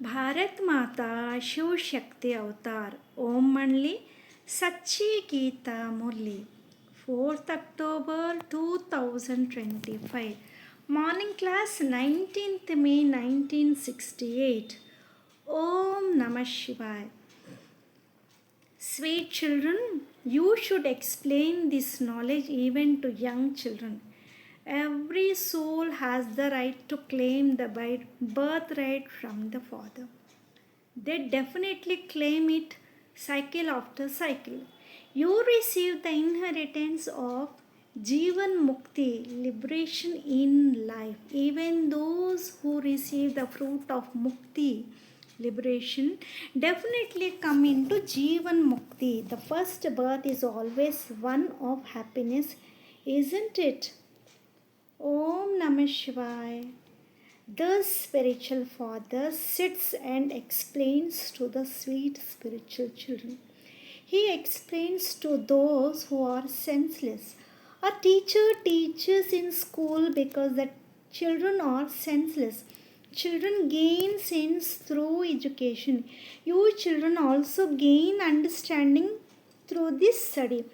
भारत माता शिव शक्ति अवतार ओम मंडली सच्ची गीता मुरली 4th October 2025 Morning class 19th May 1968 Om Namah Shivaya. Sweet children, you should explain this knowledge even to young children. Every soul has the right to claim the birthright from the Father. They definitely claim it cycle after cycle. You receive the inheritance of Jivan Mukti, liberation in life. Even those who receive the fruit of Mukti, liberation, definitely come into Jivan Mukti. The first birth is always one of happiness, isn't it? Om Namah Shivaya. The spiritual father sits and explains to the sweet spiritual children. He explains to those who are senseless. A teacher teaches in school because the children are senseless. Children gain sense through education. You children also gain understanding through this study.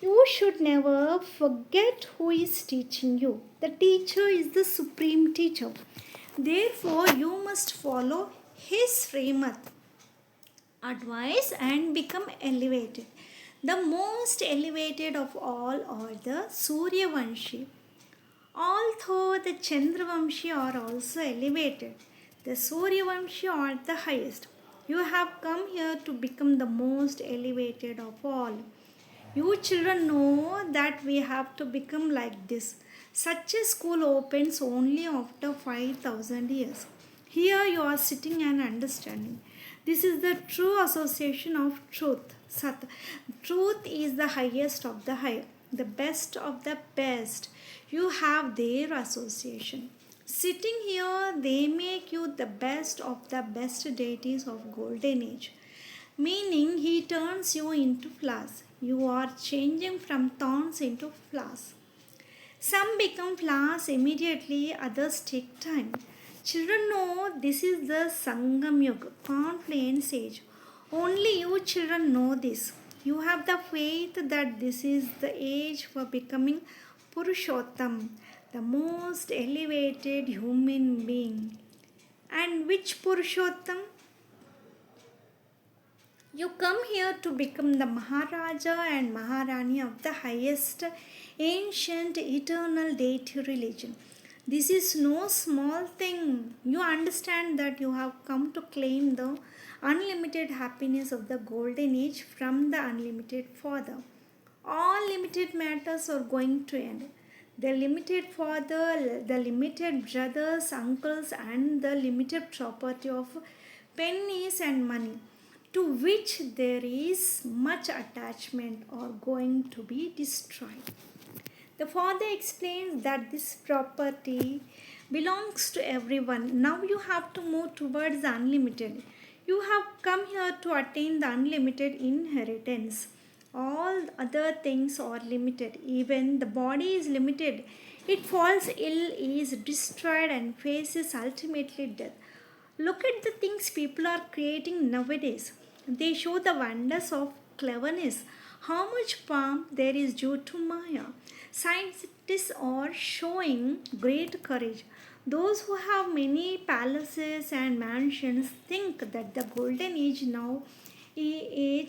You should never forget who is teaching you. The teacher is the supreme teacher. Therefore, you must follow his Srimad advice and become elevated. The most elevated of all are the Suryavanshi. Although the Chandravamshi are also elevated, the Suryavamshi are the highest. You have come here to become the most elevated of all. You children know that we have to become like this. Such a school opens only after 5000 years. Here you are sitting and understanding. This is the true association of truth. Sat. Truth is the highest of the high, the best of the best. You have their association. Sitting here, they make you the best of the best deities of golden age. Meaning he turns you into flowers. You are changing from thorns into flowers. Some become flowers immediately, others take time. Children know this is the Sangam Yuga, confluence age. Only you children know this. You have the faith that this is the age for becoming Purushottam, the most elevated human being. And which Purushottam? You come here to become the Maharaja and Maharani of the highest ancient eternal deity religion. This is no small thing. You understand that you have come to claim the unlimited happiness of the golden age from the unlimited Father. All limited matters are going to end. The limited father, the limited brothers, uncles, and the limited property of pennies and money to which there is much attachment are going to be destroyed. The father explains that this property belongs to everyone. Now you have to move towards the unlimited. You have come here to attain the unlimited inheritance. All other things are limited. Even the body is limited. It falls ill, is destroyed, and faces ultimately death. Look at the things people are creating nowadays. They show the wonders of cleverness, how much palm there is due to Maya. Scientists are showing great courage. Those who have many palaces and mansions think that the golden age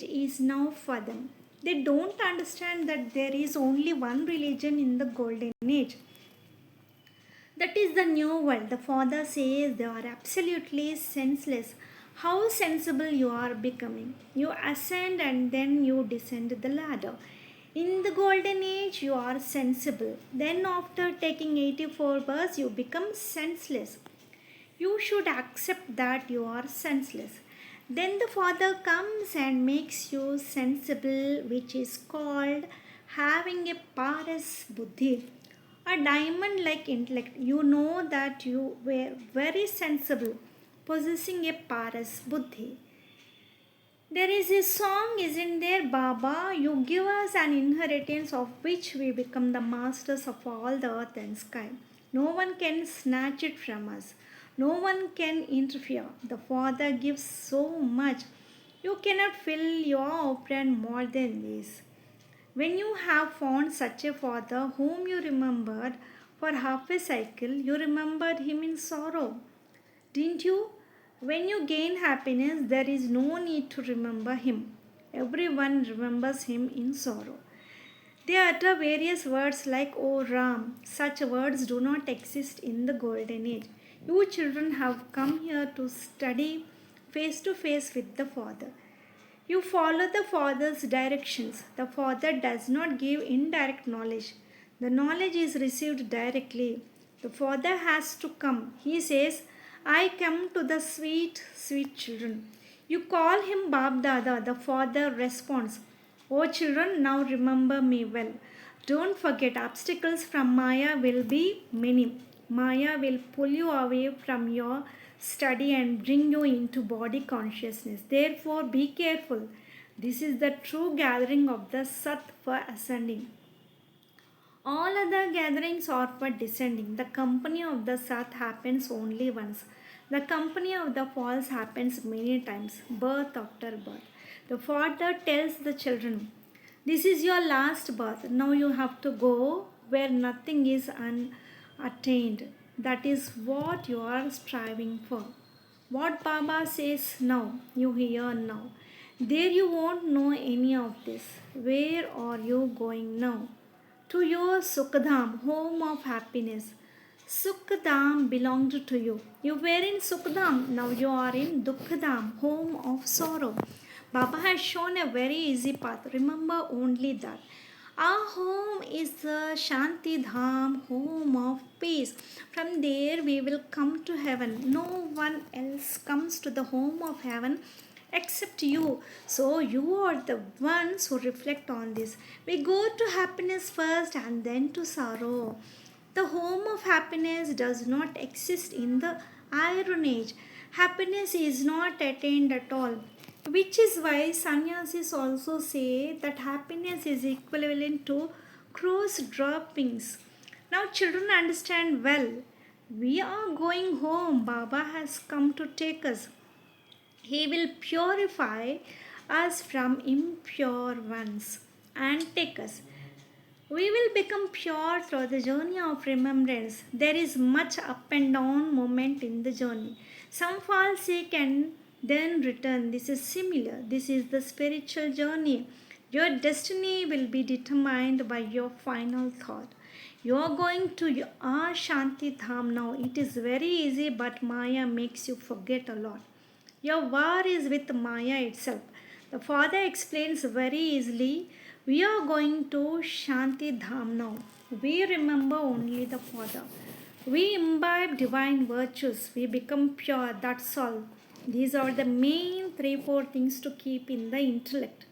is now for them. They don't understand that there is only one religion in the golden age. That is the new world. The father says they are absolutely senseless. How sensible you are becoming. You ascend and then you descend the ladder. In the golden age, you are sensible. Then, after taking 84 births, you become senseless. You should accept that you are senseless. Then the Father comes and makes you sensible, which is called having a paras buddhi, a diamond like intellect. You know that you were very sensible, possessing a paras buddhi. There is a song, isn't there, Baba? You give us an inheritance of which we become the masters of all the earth and sky. No one can snatch it from us. No one can interfere. The Father gives so much. You cannot fill your offering more than this. When you have found such a father whom you remembered for half a cycle, you remembered him in sorrow. Didn't you? When you gain happiness, there is no need to remember him. Everyone remembers him in sorrow. They utter various words like, "O Ram." Such words do not exist in the golden age. You children have come here to study face to face with the Father. You follow the Father's directions. The Father does not give indirect knowledge. The knowledge is received directly. The Father has to come. He says, "I come to the sweet, sweet children." You call him Bab Dada. The Father responds, "O children, now remember me well. Don't forget, obstacles from Maya will be many. Maya will pull you away from your study and bring you into body consciousness. Therefore, be careful. This is the true gathering of the Sat for ascending. All other gatherings are for descending. The company of the Sat happens only once. The company of the false happens many times, birth after birth. The father tells the children, "This is your last birth. Now you have to go where nothing is unattained. That is what you are striving for." What Baba says now, you hear now. There you won't know any of this. Where are you going now? To your Sukhdam, home of happiness. Sukhdam belonged to you. You were in Sukhdam, now you are in Dukhdam, home of sorrow. Baba has shown a very easy path. Remember only that. Our home is the Shanti Dham, home of peace. From there we will come to heaven. No one else comes to the home of heaven except you. So you are the ones who reflect on this. We go to happiness first and then to sorrow. The home of happiness does not exist in the Iron Age. Happiness is not attained at all. Which is why sannyasis also say that happiness is equivalent to crows droppings. Now children understand well. We are going home. Baba has come to take us. He will purify us from impure ones and take us. We will become pure through the journey of remembrance. There is much up and down moment in the journey. Some fall sick and then return. This is similar. This is the spiritual journey. Your destiny will be determined by your final thought. You are going to your Shanti Dham now. It is very easy, but Maya makes you forget a lot. Your war is with Maya itself. The Father explains very easily. We are going to Shanti Dham now. We remember only the Father. We imbibe divine virtues. We become pure. That's all. These are the main 3-4 things to keep in the intellect.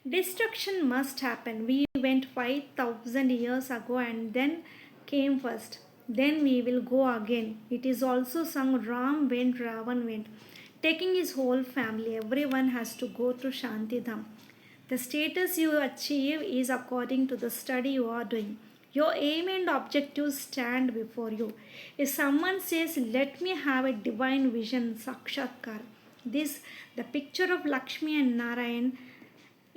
Destruction must happen. We went 5,000 years ago and then came first. Then we will go again. It is also sung, Ram went, Ravan went, taking his whole family. Everyone has to go to Shantidham. The status you achieve is according to the study you are doing. Your aim and objectives stand before you. If someone says, "Let me have a divine vision, Sakshatkar," the picture of Lakshmi and Narayan,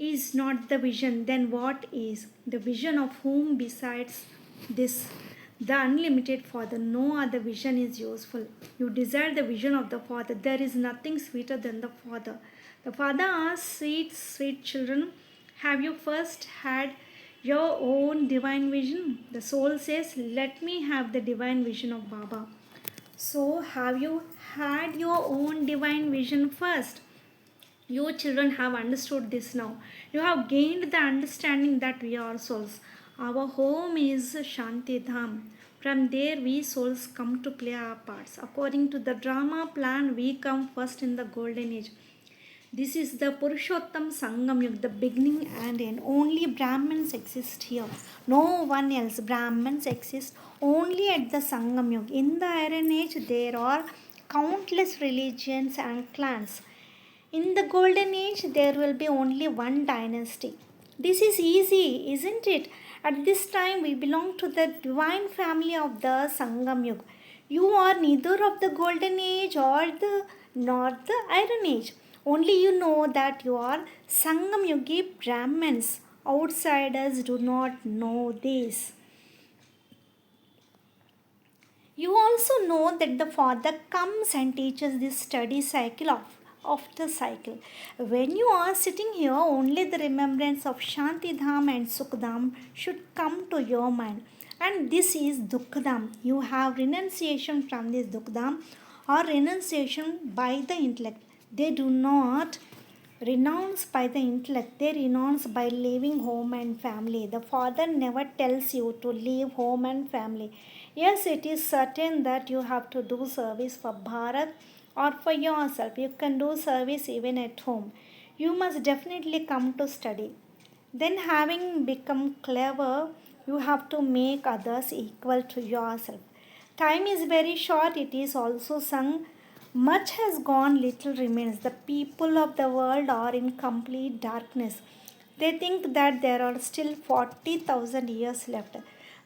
is not the vision, then what is? The vision of whom besides this? The unlimited Father. No other vision is useful. You desire the vision of the Father. There is nothing sweeter than the Father. The Father asks, "Sweet, sweet children, have you first had your own divine vision?" The soul says, "Let me have the divine vision of Baba." So, have you had your own divine vision first? You children have understood this now. You have gained the understanding that we are souls. Our home is Shanti Dham. From there, we souls come to play our parts. According to the drama plan, we come first in the golden age. This is the Purushottam Sangam Yuga, the beginning and end. Only Brahmins exist here. No one else. Brahmins exist only at the Sangam Yuga. In the Iron Age, there are countless religions and clans. In the Golden Age, there will be only one dynasty. This is easy, isn't it? At this time, we belong to the divine family of the Sangam Yuga. You are neither of the golden age or the nor the iron age. Only you know that you are Sangam Yugi Brahmins. Outsiders do not know this. You also know that the Father comes and teaches this study cycle of the cycle. When you are sitting here, only the remembrance of Shantidham and Sukhdam should come to your mind. And this is Dukhdam. You have renunciation from this Dukhdam or renunciation by the intellect. They do not renounce by the intellect, they renounce by leaving home and family. The Father never tells you to leave home and family. Yes, it is certain that you have to do service for Bharat or for yourself. You can do service even at home. You must definitely come to study. Then, having become clever, you have to make others equal to yourself. Time is very short, it is also sung. Much has gone, little remains. The people of the world are in complete darkness. They think that there are still 40,000 years left.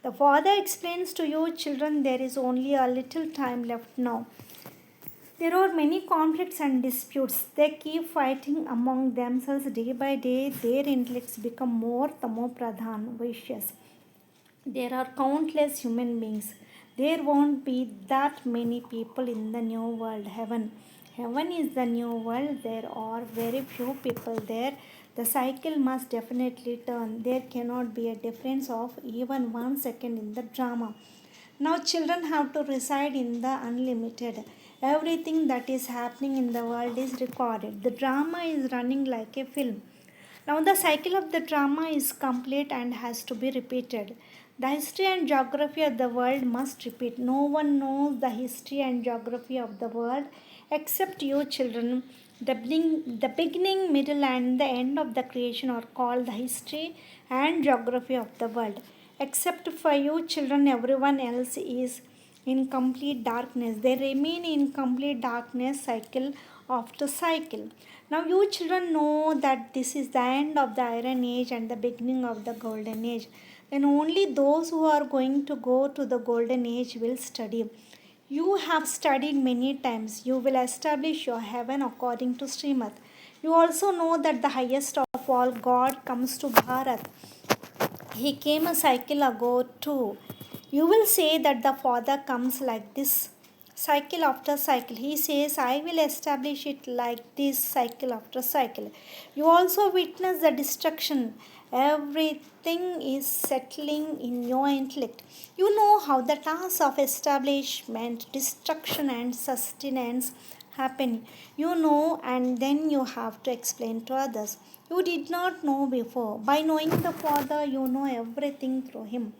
The Father explains to you, children, there is only a little time left now. There are many conflicts and disputes. They keep fighting among themselves day by day. Their intellects become more tamopradhan, vicious. There are countless human beings. There won't be that many people in the new world, heaven. Heaven is the new world. There are very few people there. The cycle must definitely turn. There cannot be a difference of even 1 second in the drama. Now, children have to reside in the unlimited. Everything that is happening in the world is recorded. The drama is running like a film. Now, the cycle of the drama is complete and has to be repeated. The history and geography of the world must repeat. No one knows the history and geography of the world except you, children. The beginning, middle, and the end of the creation are called the history and geography of the world. Except for you, children, everyone else is in complete darkness. They remain in complete darkness cycle after cycle. Now, you children know that this is the end of the Iron Age and the beginning of the Golden Age. Then only those who are going to go to the Golden Age will study. You have studied many times. You will establish your heaven according to Srimad. You also know that the highest of all, God, comes to Bharat. He came a cycle ago too. You will say that the Father comes like this, cycle after cycle. He says, I will establish it like this, cycle after cycle. You also witness the destruction. Everything is settling in your intellect. You know how the task of establishment, destruction, and sustenance happen. You know, and then you have to explain to others. You did not know before. By knowing the Father, you know everything through Him.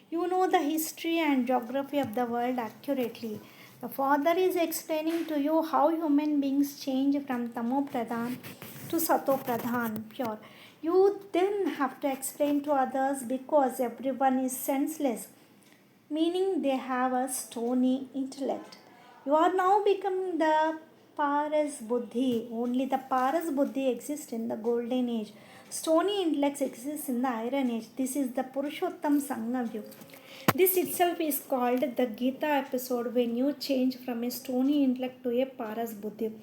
You know the history and geography of the world accurately. The Father is explaining to you how human beings change from Tamo Pradhan to Sato Pradhan, pure. You then have to explain to others because everyone is senseless, meaning they have a stony intellect. You are now becoming the Paras Buddhi. Only the Paras Buddhi exists in the Golden Age. Stony intellects exist in the Iron Age. This is the Purushottam Sanghavyu. This itself is called the Geeta episode when you change from a stony intellect to a Paras Buddhi.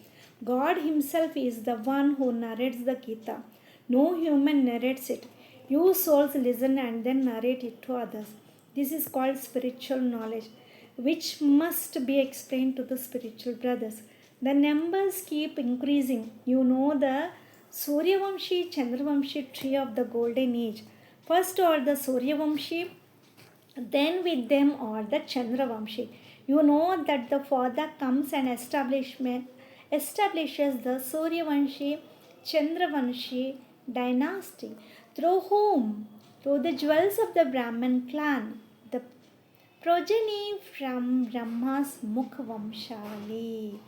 God Himself is the one who narrates the Gita. No human narrates it. You souls listen and then narrate it to others. This is called spiritual knowledge, which must be explained to the spiritual brothers. The numbers keep increasing. You know the Suryavamshi Chandravamshi tree of the Golden Age. First are the Suryavamshi, then with them are the Chandravamshi. You know that the Father comes and establishes the Suryavanshi Chandravanshi dynasty. Through whom? Through the jewels of the Brahman clan, the progeny from Brahma's Mukhvamshali.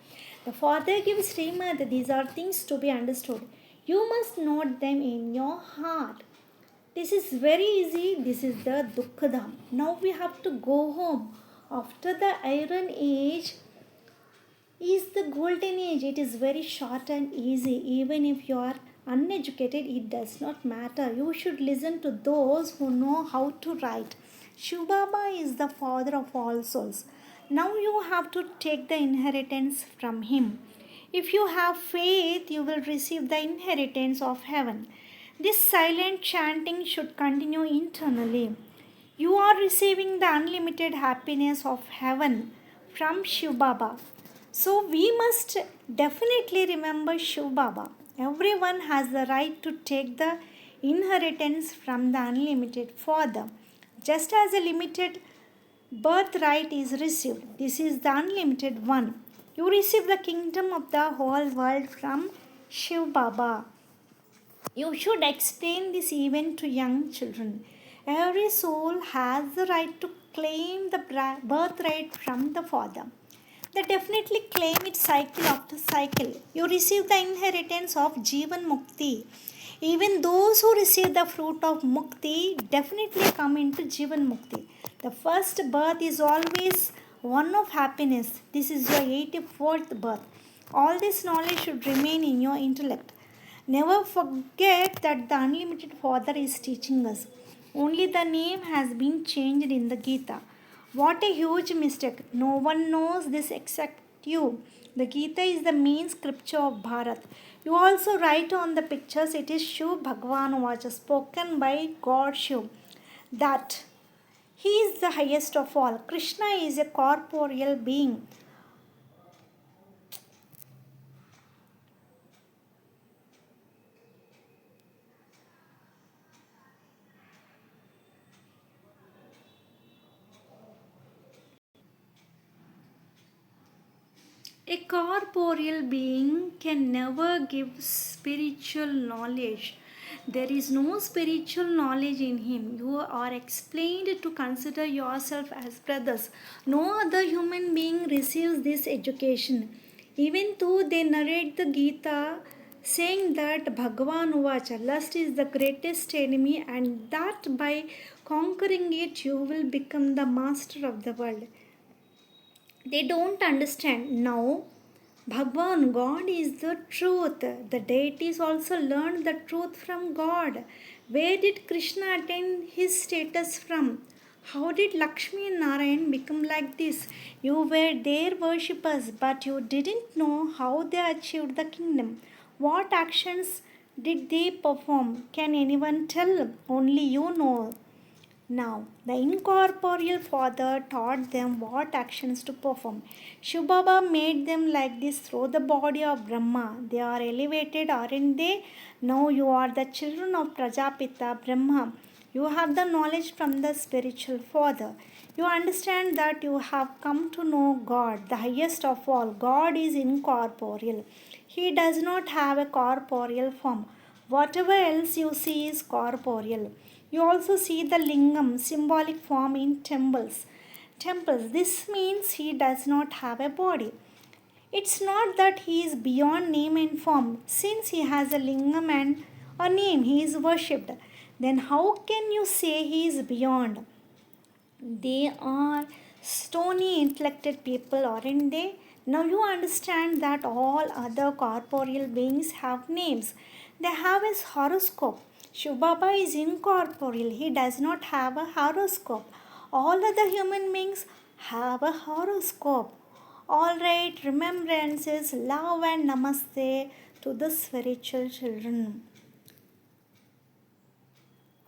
The Father gives Srimad. These are things to be understood. You must note them in your heart. This is very easy. This is the Dukkhadam. Now we have to go home. After the Iron Age is the Golden Age. It is very short and easy. Even if you are uneducated, it does not matter. You should listen to those who know how to write. Shiv Baba is the father of all souls. Now you have to take the inheritance from him. If you have faith, you will receive the inheritance of heaven. This silent chanting should continue internally. You are receiving the unlimited happiness of heaven from Shiv Baba. So we must definitely remember Shiv Baba. Everyone has the right to take the inheritance from the unlimited Father. Just as a limited birthright is received, this is the unlimited one. You receive the kingdom of the whole world from Shiv Baba. You should explain this even to young children. Every soul has the right to claim the birthright from the Father. They definitely claim it cycle after cycle. You receive the inheritance of Jivan Mukti. Even those who receive the fruit of Mukti definitely come into Jivan Mukti. The first birth is always one of happiness. This is your 84th birth. All this knowledge should remain in your intellect. Never forget that the unlimited Father is teaching us. Only the name has been changed in the Geeta. What a huge mistake. No one knows this except you. The Geeta is the main scripture of Bharat. You also write on the pictures it is Shiv Bhagwan Vacha spoken by God Shiv that he is the highest of all. Krishna is a corporeal being. A corporeal being can never give spiritual knowledge. There is no spiritual knowledge in him. You are explained to consider yourself as brothers. No other human being receives this education. Even though they narrate the Gita saying that Bhagavan Uvacha, lust is the greatest enemy and that by conquering it you will become the master of the world. They don't understand. Now, Bhagwan, God is the truth. The deities also learned the truth from God. Where did Krishna attain his status from? How did Lakshmi and Narayan become like this? You were their worshippers, but you didn't know how they achieved the kingdom. What actions did they perform? Can anyone tell? Only you know. Now, the incorporeal Father taught them what actions to perform. Shiv Baba made them like this through the body of Brahma. They are elevated, aren't they? Now you are the children of Prajapita Brahma. You have the knowledge from the spiritual Father. You understand that you have come to know God, the highest of all. God is incorporeal. He does not have a corporeal form. Whatever else you see is corporeal. You also see the lingam, symbolic form in temples. This means he does not have a body. It's not that he is beyond name and form. Since he has a lingam and a name, he is worshipped. Then how can you say he is beyond? They are stony intellected people, aren't they? Now you understand that all other corporeal beings have names. They have his horoscope. Shiv Baba is incorporeal. He does not have a horoscope. All other human beings have a horoscope. Alright, remembrances, love and namaste to the spiritual children.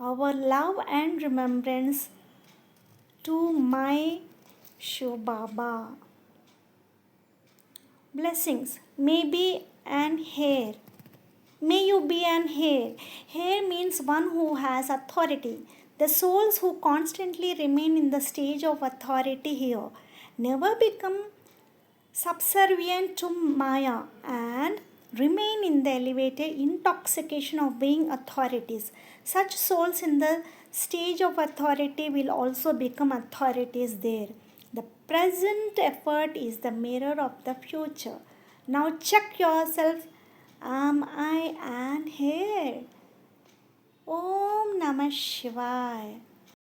Our love and remembrance to my Shiv Baba. Blessings. Maybe an hair. May you be an heir. Heir means one who has authority. The souls who constantly remain in the stage of authority here never become subservient to Maya and remain in the elevated intoxication of being authorities. Such souls in the stage of authority will also become authorities there. The present effort is the mirror of the future. Now check yourself. Am I an here? Om Namah Shivaya.